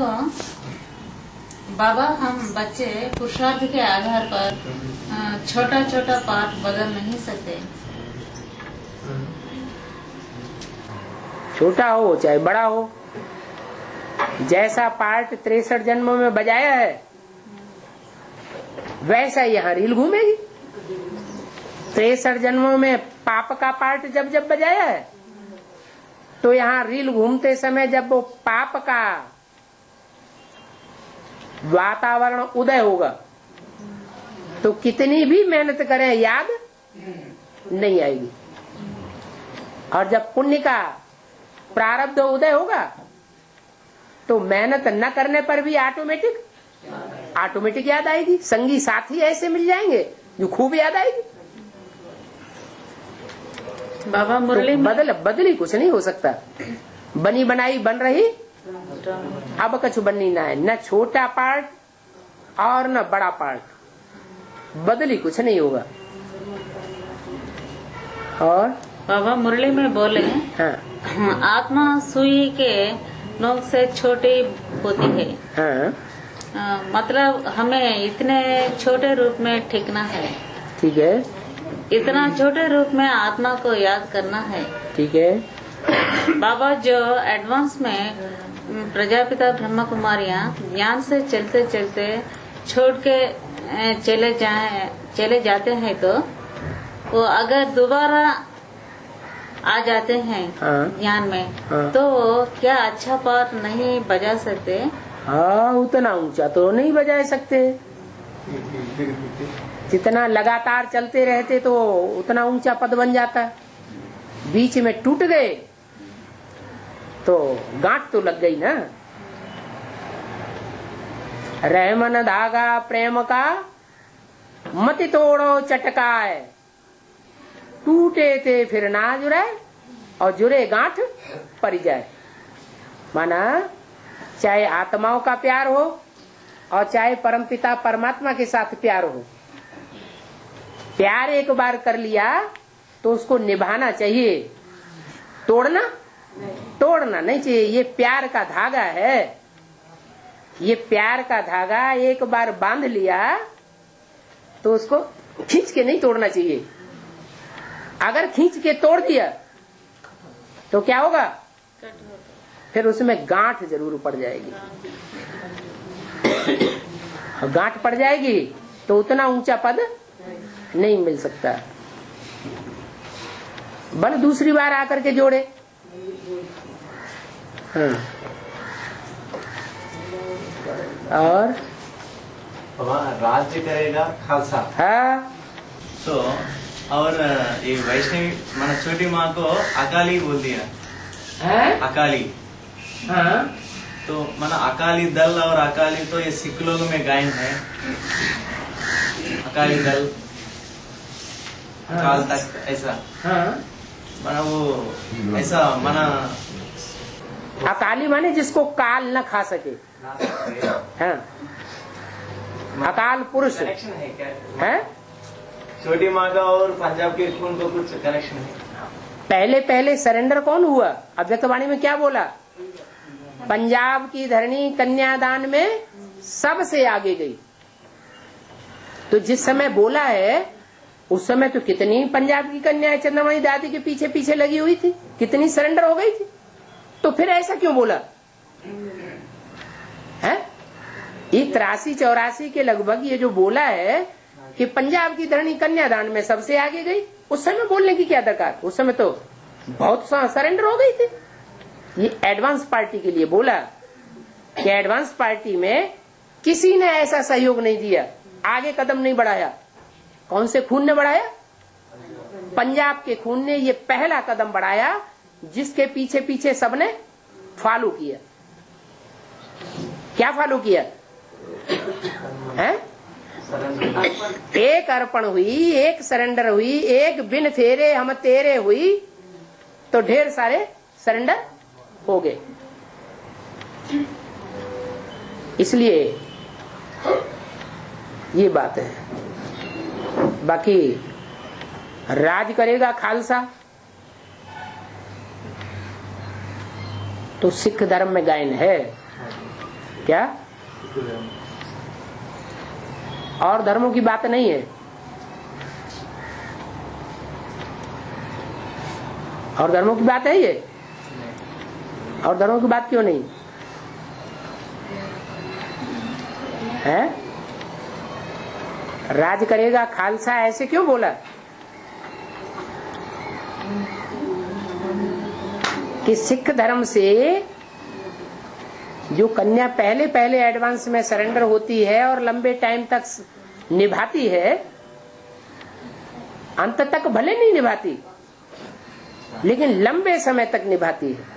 बाबा हम बच्चे पुरुषार्थ के आधार पर छोटा छोटा पार्ट बदल नहीं सकते? छोटा हो चाहे बड़ा हो, जैसा पार्ट 63 जन्मों में बजाया है वैसा यहाँ रील घूमेगी। 63 जन्मों में पाप का पार्ट जब बजाया है, तो यहाँ रील घूमते समय जब वो पाप का वातावरण उदय होगा, तो कितनी भी मेहनत करें याद नहीं आएगी। और जब पुण्य का प्रारब्ध उदय होगा, तो मेहनत न करने पर भी ऑटोमेटिक याद आएगी। संगी साथी ऐसे मिल जाएंगे जो खूब याद आएगी। बाबा मुरली तो बदली कुछ नहीं हो सकता। बनी बनाई बन रही, अब कछु बननी ना है। न छोटा पार्ट और न बड़ा पार्ट, बदली कुछ नहीं होगा। और बाबा मुरली में बोले, हाँ। आत्मा सुई के नोक से छोटी होती है। हाँ। मतलब हमें इतने छोटे रूप में ठिकना है। ठीक है। इतना छोटे रूप में आत्मा को याद करना है। ठीक है। बाबा जो एडवांस में प्रजापिता ब्रह्म कुमारियाँ ज्ञान से चलते चलते छोड़ के चले जाते हैं, तो वो अगर दोबारा आ जाते हैं ज्ञान में, तो क्या अच्छा पाठ नहीं बजा सकते? हाँ, उतना ऊंचा तो नहीं बजा सकते। जितना लगातार चलते रहते तो उतना ऊंचा पद बन जाता। बीच में टूट गए तो गांठ तो लग गई ना। रहमन धागा प्रेम का मति तोड़ो चटकाए, टूटे थे फिर ना जुड़े और जुड़े गांठ पड़ जाए। माना चाहे आत्माओं का प्यार हो और चाहे परमपिता परमात्मा के साथ प्यार हो, प्यार एक बार कर लिया तो उसको निभाना चाहिए, तोड़ना नहीं चाहिए। ये प्यार का धागा है, ये प्यार का धागा एक बार बांध लिया तो उसको खींच के नहीं तोड़ना चाहिए। अगर खींच के तोड़ दिया तो क्या होगा, फिर उसमें गांठ जरूर पड़ जाएगी। गांठ पड़ जाएगी तो उतना ऊंचा पद नहीं मिल सकता। बल दूसरी बार आकर के जोड़े। और राज्य करेगा खालसा। हाँ, तो और ये वैष्णवी मन छोटी माँ को अकाली बोल दिया है? अकाली। हाँ, तो मन अकाली दल और अकाली तो ये सिख लोगों में गायन है। अकाली दल काल तक ऐसा माना वो ऐसा माना अकाली माने जिसको काल न खा सके। हाँ, अकाल पुरुष कनेक्शन है क्या? है। छोटी माँ का और पंजाब के खून को कुछ कनेक्शन है? पहले पहले सरेंडर कौन हुआ? अव्यक्तवाणी में क्या बोला? पंजाब की धरणी कन्यादान में सबसे आगे गई। तो जिस समय बोला है उस समय तो कितनी पंजाब की कन्याएं चंद्रमणि दादी के पीछे पीछे लगी हुई थी, कितनी सरेंडर हो गई थी। तो फिर ऐसा क्यों बोला है? ये 83-84 के लगभग ये जो बोला है कि पंजाब की धरणी कन्यादान में सबसे आगे गई, उस समय बोलने की क्या दरकार? उस समय तो बहुत सरेंडर हो गई थी। ये एडवांस पार्टी के लिए बोला कि एडवांस पार्टी में किसी ने ऐसा सहयोग नहीं दिया, आगे कदम नहीं बढ़ाया। कौन से खून ने बढ़ाया? पंजाब के खून ने ये पहला कदम बढ़ाया जिसके पीछे पीछे सबने फॉलो किया। क्या फॉलो किया है? एक अर्पण हुई, एक सरेंडर हुई, एक बिन फेरे हम तेरे हुई, तो ढेर सारे सरेंडर हो गए। इसलिए ये बात है। बाकी राज करेगा खालसा, तो सिख धर्म में गायन है क्या? और धर्मों की बात नहीं है। और धर्मों की बात है ये? और धर्मों की बात क्यों नहीं है? राज करेगा खालसा ऐसे क्यों बोला? कि सिख धर्म से जो कन्या पहले पहले एडवांस में सरेंडर होती है और लंबे टाइम तक निभाती है, अंत तक भले नहीं निभाती लेकिन लंबे समय तक निभाती है।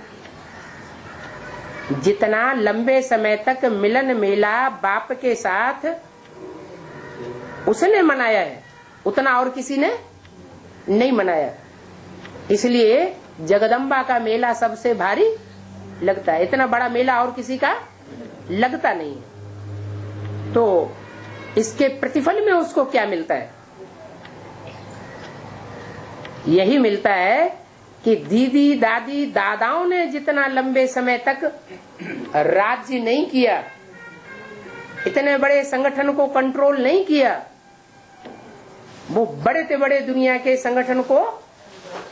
जितना लंबे समय तक मिलन मेला बाप के साथ उसने मनाया है उतना और किसी ने नहीं मनाया। इसलिए जगदम्बा का मेला सबसे भारी लगता है। इतना बड़ा मेला और किसी का लगता नहीं है। तो इसके प्रतिफल में उसको क्या मिलता है? यही मिलता है कि दीदी दादी दादाओं ने जितना लंबे समय तक राज्य नहीं किया, इतने बड़े संगठन को कंट्रोल नहीं किया, वो बड़े से बड़े दुनिया के संगठन को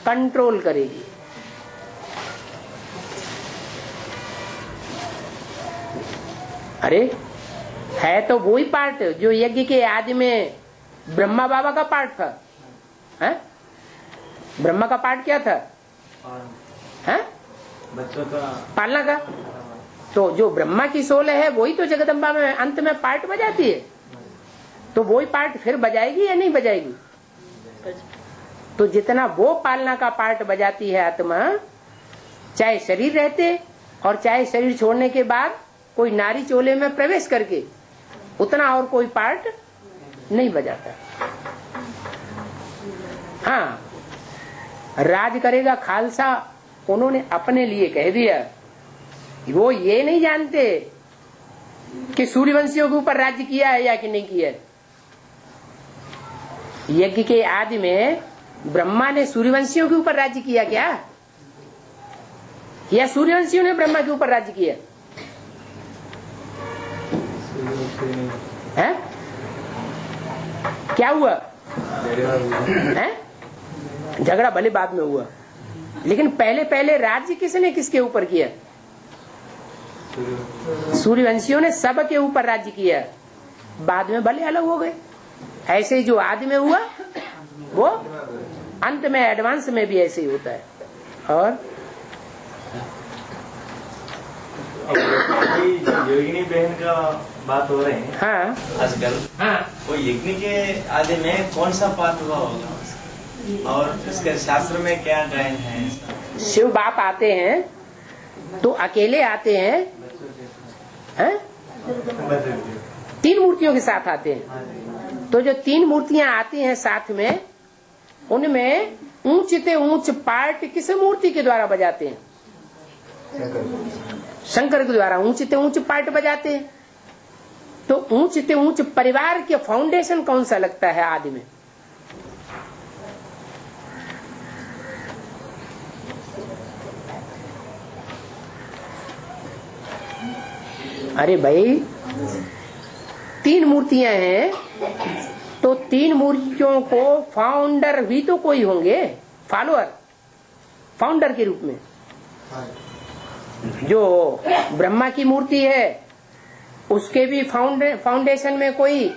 कंट्रोल करेगी। अरे है तो वही पार्ट जो यज्ञ के आदि में ब्रह्मा बाबा का पार्ट था। है? ब्रह्मा का पार्ट क्या था? है? बच्चों का पालना का। तो जो ब्रह्मा की सोल है वही तो जगदम्बा में अंत में पार्ट बजाती है। तो वही पार्ट फिर बजाएगी या नहीं बजाएगी? तो जितना वो पालना का पार्ट बजाती है आत्मा, चाहे शरीर रहते और चाहे शरीर छोड़ने के बाद कोई नारी चोले में प्रवेश करके उतना और कोई पार्ट नहीं बजाता। हाँ, राज करेगा खालसा उन्होंने अपने लिए कह दिया। वो ये नहीं जानते कि सूर्यवंशियों के ऊपर राज्य किया है या कि नहीं किया है। यज्ञ के आदि में ब्रह्मा ने सूर्यवंशियों के ऊपर राज्य किया क्या, या सूर्यवंशियों ने ब्रह्मा के ऊपर राज्य किया है? क्या हुआ है? झगड़ा भले बाद में हुआ, लेकिन पहले पहले राज्य किसने किसके ऊपर किया? सूर्यवंशियों ने सब के ऊपर राज्य किया, बाद में भले अलग हो गए। ऐसे ही जो आदि में हुआ वो अंत में एडवांस में भी ऐसे ही होता है। और योगिनी बहन का बात हो रही है हाँ आजकल। हाँ, वो यज्ञ के आदि में कौन सा पाठ हुआ होगा और इसके शास्त्र में क्या गायन है? शिव बाप आते हैं तो अकेले आते हैं, हैं? 3 मूर्तियों के साथ आते हैं। तो जो 3 मूर्तियां आती हैं साथ में, उनमें ऊंचते ऊंच पार्ट किस मूर्ति के द्वारा बजाते हैं? शंकर के द्वारा ऊंचते ऊंच पार्ट बजाते हैं। तो ऊंचते ऊंच परिवार के फाउंडेशन कौन सा लगता है आदि में? अरे भाई 3 मूर्तियां हैं तो 3 मूर्तियों को फाउंडर भी तो कोई होंगे, फॉलोअर फाउंडर के रूप में। जो ब्रह्मा की मूर्ति है उसके भी फाउंडेशन में कोई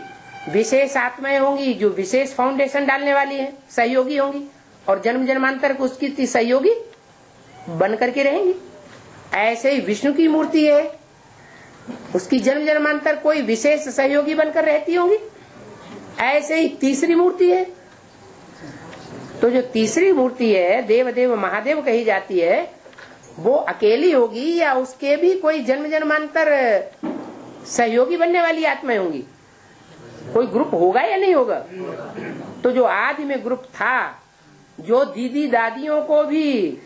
विशेष आत्माएं होंगी जो विशेष फाउंडेशन डालने वाली है, सहयोगी होंगी, और जन्म जन्मांतर को उसकी सहयोगी बन करके रहेंगी। ऐसे ही विष्णु की मूर्ति है, उसकी जन्म जन्मांतर कोई विशेष सहयोगी बनकर रहती होंगी। ऐसे ही तीसरी मूर्ति है, तो जो तीसरी मूर्ति है देव देव महादेव कही जाती है, वो अकेली होगी या उसके भी कोई जन्म जन्मांतर सहयोगी बनने वाली आत्माएं होंगी? कोई ग्रुप होगा या नहीं होगा? तो जो आदि में ग्रुप था, जो दीदी दादियों को भी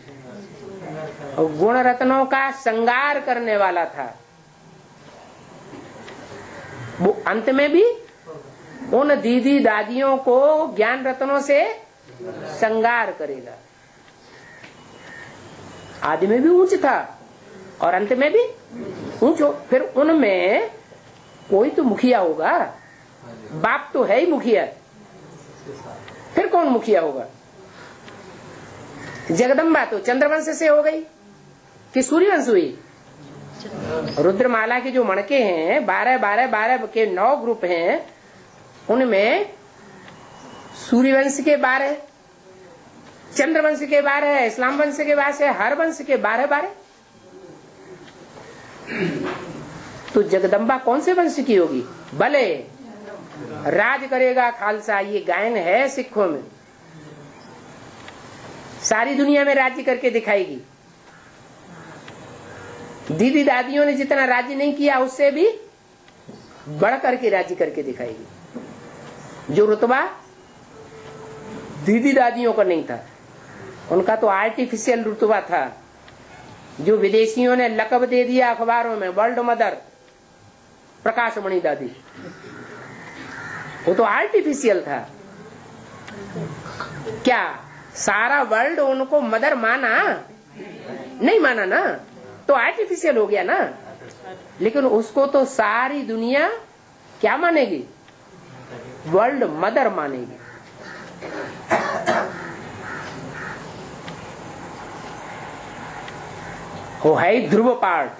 गुण रत्नों का श्रृंगार करने वाला था, वो अंत में भी उन दीदी दादियों को ज्ञान रत्नों से श्रृंगार करेगा। आदि में भी ऊंच था और अंत में भी ऊंच हो। फिर उनमें कोई तो मुखिया होगा, बाप तो है ही मुखिया, फिर कौन मुखिया होगा? जगदम्बा तो चंद्रवंश से हो गई कि सूर्यवंश हुई? रुद्रमाला के जो मणके हैं 12 के 9 ग्रुप हैं, उनमें सूर्यवंश के 12, चंद्रवंश के 12, इस्लाम वंश के 12, हर वंश के 12। तो जगदम्बा कौन से वंश की होगी? भले राज करेगा खालसा, ये गायन है सिखों में, सारी दुनिया में राज्य करके दिखाएगी। दीदी दादियों ने जितना राज्य नहीं किया उससे भी बढ़ करके राज्य करके दिखाएगी। जो रुतबा दीदी दादियों का नहीं था, उनका तो आर्टिफिशियल रुतबा था, जो विदेशियों ने लकब दे दिया अखबारों में, वर्ल्ड मदर प्रकाशमणि दादी, वो तो आर्टिफिशियल था। क्या सारा वर्ल्ड उनको मदर माना? नहीं माना ना, तो आर्टिफिशियल हो गया ना। लेकिन उसको तो सारी दुनिया क्या मानेगी? वर्ल्ड मदर मानेगी। वो है ध्रुव पार्ट,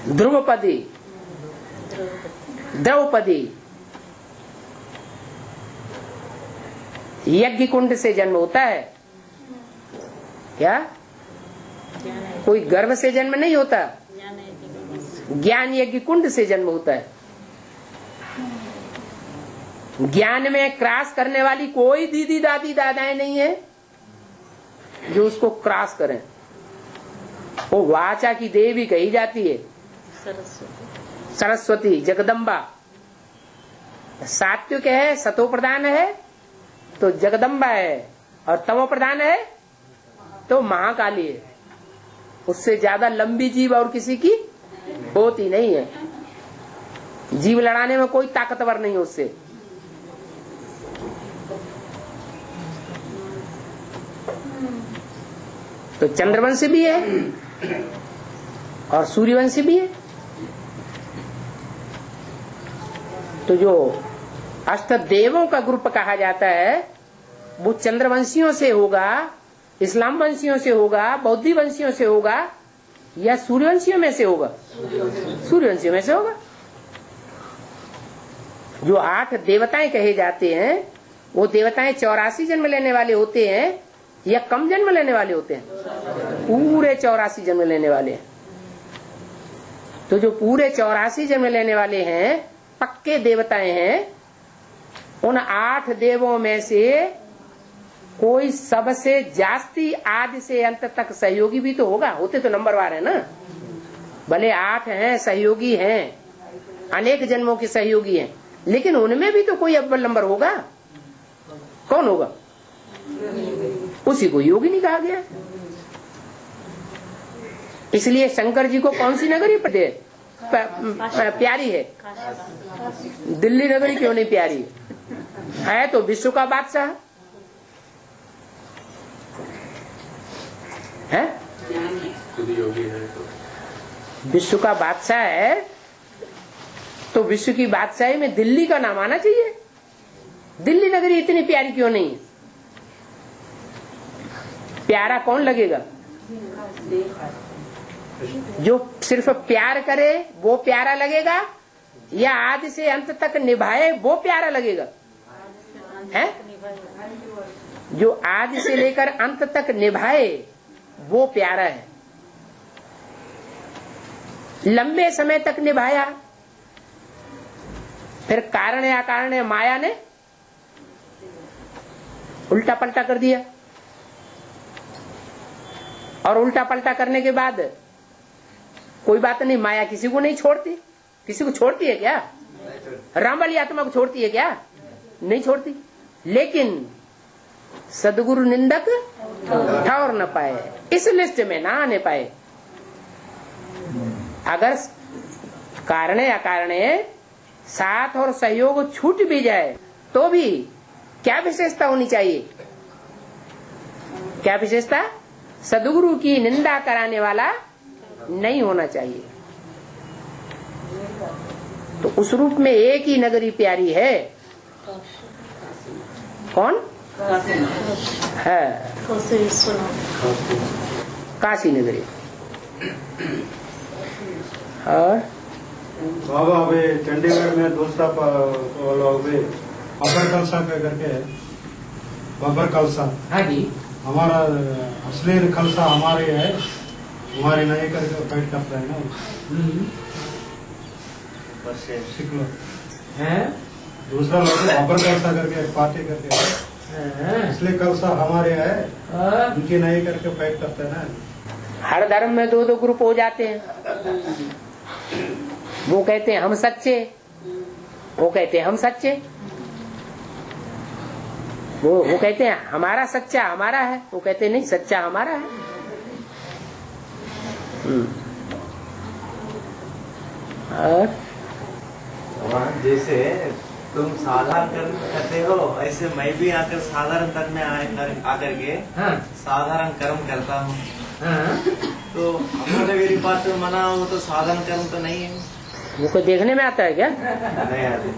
ध्रुवपदी, द्रौपदी। यज्ञ कुंड से जन्म होता है क्या? कोई गर्भ से जन्म नहीं होता, ज्ञान यज्ञ कुंड से जन्म होता है। ज्ञान में क्रॉस करने वाली कोई दीदी दादी दादाएं नहीं है जो उसको क्रॉस करें। वो वाचा की देवी कही जाती है, सरस्वती, जगदम्बा। सात्विक है, सतो प्रधान है तो जगदम्बा है, और तमो प्रधान है तो महाकाली है। उससे ज्यादा लंबी जीभ और किसी की होती नहीं है। जीभ लड़ाने में कोई ताकतवर नहीं है उससे। तो चंद्रवंशी भी है और सूर्यवंशी भी है। तो जो अष्ट देवों का ग्रुप कहा जाता है वो चंद्रवंशियों से होगा, इस्लाम वंशियों से होगा, बौद्धी वंशियों से होगा, या सूर्यवंशियों में से होगा? सूर्यवंशियों में से होगा। जो 8 देवताएं कहे जाते हैं वो देवताएं 84 जन्म लेने वाले होते हैं या कम जन्म लेने वाले होते हैं? पूरे 84 जन्म लेने वाले हैं। तो जो पूरे 84 जन्म लेने वाले हैं, पक्के देवताएं हैं, उन 8 देवों में से कोई सबसे जास्ती आदि से अंत तक सहयोगी भी तो होगा। होते तो नंबरवार है ना। भले 8 हैं, सहयोगी हैं, अनेक जन्मों के सहयोगी हैं, लेकिन उनमें भी तो कोई अव्वल नंबर होगा। कौन होगा? उसी को योगी नहीं कहा गया। इसलिए शंकर जी को कौन सी नगरी प्यारी है? दिल्ली नगरी क्यों नहीं प्यारी है? तो विश्व का बादशाह है, विश्व का बादशाह है, तो विश्व की बादशाही में दिल्ली का नाम आना चाहिए। दिल्ली नगरी इतनी प्यारी क्यों नहीं है? प्यारा कौन लगेगा? जो सिर्फ प्यार करे वो प्यारा लगेगा, या आदि से अंत तक निभाए वो प्यारा लगेगा? है? जो आदि से लेकर अंत तक निभाए वो प्यारा है। लंबे समय तक निभाया, फिर कारण या कारण माया ने उल्टा पलटा कर दिया, और उल्टा पलटा करने के बाद कोई बात नहीं, माया किसी को नहीं छोड़ती। किसी को छोड़ती है क्या? राम वाली आत्मा को छोड़ती है क्या? नहीं छोड़ती। लेकिन सदगुरु निंदक ठौर न पाए, इस लिस्ट में ना आने पाए। अगर कारण या कारण साथ और सहयोग छूट भी जाए तो भी क्या विशेषता होनी चाहिए? क्या विशेषता? सदगुरु की निंदा कराने वाला नहीं होना चाहिए। तो उस रूप में एक ही नगरी प्यारी है। कौन है? काशी नगरी। और बाबा अभी चंडीगढ़ में दूसरा लोग भी बब्बर कलसा करके, बब्बर कलसा। हाँ जी। हमारा असली कलसा हमारी है, हमारी नहीं करके फाइट करते हैं ना। सिख लोग हैं? दूसरा लोग बब्बर कलसा करके पार्टी करके, इसलिए कलसा हमारे है, उनकी नहीं करके फाइट करते हैं ना। हर धर्म में 2-2 ग्रुप हो जाते हैं। वो कहते हैं हम सच्चे, वो कहते हैं हम सच्चे, वो कहते हैं हमारा सच्चा हमारा है, वो कहते हैं नहीं सच्चा हमारा है। और जैसे तुम साधारण कर्म करते हो, ऐसे मैं भी आकर साधारण कर्म में आकर के साधारण कर्म करता हूँ। तो हमारे मेरी बात मना, वो तो साधारण कर्म तो नहीं है। वो कोई देखने में आता है क्या? नहीं आते।